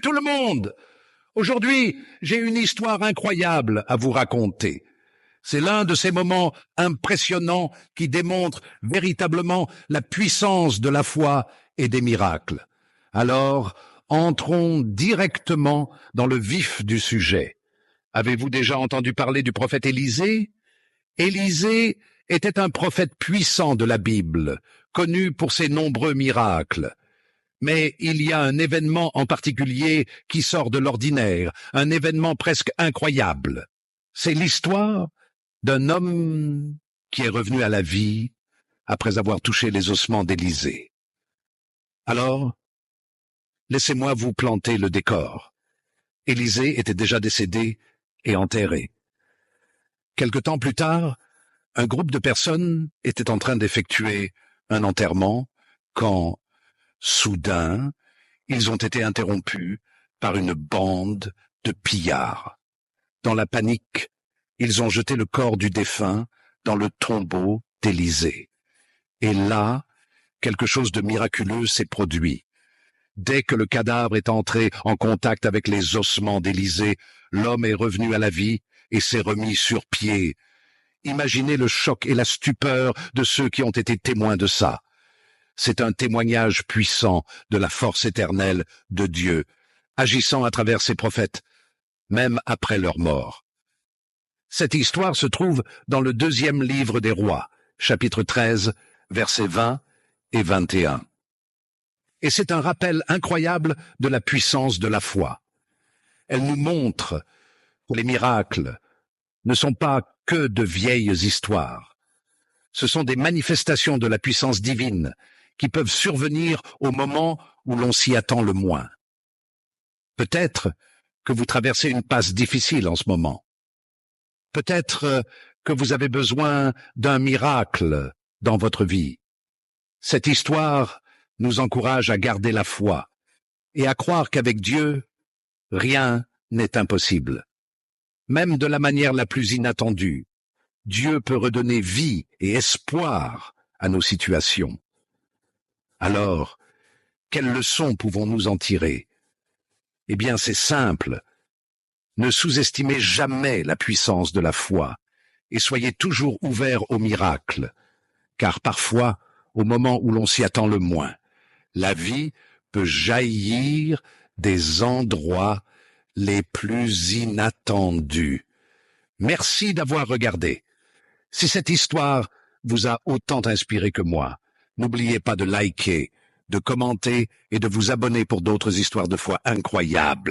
Salut tout le monde! Aujourd'hui, j'ai une histoire incroyable à vous raconter. C'est l'un de ces moments impressionnants qui démontrent véritablement la puissance de la foi et des miracles. Alors, entrons directement dans le vif du sujet. Avez-vous déjà entendu parler du prophète Élisée? Élisée était un prophète puissant de la Bible, connu pour ses nombreux miracles. Mais il y a un événement en particulier qui sort de l'ordinaire, un événement presque incroyable. C'est l'histoire d'un homme qui est revenu à la vie après avoir touché les ossements d'Élisée. Alors, laissez-moi vous planter le décor. Élisée était déjà décédé et enterré. Quelque temps plus tard, un groupe de personnes était en train d'effectuer un enterrement quand, soudain, ils ont été interrompus par une bande de pillards. Dans la panique, ils ont jeté le corps du défunt dans le tombeau d'Élisée. Et là, quelque chose de miraculeux s'est produit. Dès que le cadavre est entré en contact avec les ossements d'Élisée, l'homme est revenu à la vie et s'est remis sur pied. Imaginez le choc et la stupeur de ceux qui ont été témoins de ça. C'est un témoignage puissant de la force éternelle de Dieu, agissant à travers ses prophètes, même après leur mort. Cette histoire se trouve dans le 2e livre des Rois, chapitre 13, versets 20 et 21. Et c'est un rappel incroyable de la puissance de la foi. Elle nous montre que les miracles ne sont pas que de vieilles histoires. Ce sont des manifestations de la puissance divine qui peuvent survenir au moment où l'on s'y attend le moins. Peut-être que vous traversez une passe difficile en ce moment. Peut-être que vous avez besoin d'un miracle dans votre vie. Cette histoire nous encourage à garder la foi et à croire qu'avec Dieu, rien n'est impossible. Même de la manière la plus inattendue, Dieu peut redonner vie et espoir à nos situations. Alors, quelles leçons pouvons-nous en tirer? Eh bien, c'est simple. Ne sous-estimez jamais la puissance de la foi et soyez toujours ouverts aux miracles, car parfois, au moment où l'on s'y attend le moins, la vie peut jaillir des endroits les plus inattendus. Merci d'avoir regardé. Si cette histoire vous a autant inspiré que moi, n'oubliez pas de liker, de commenter et de vous abonner pour d'autres histoires de foi incroyables.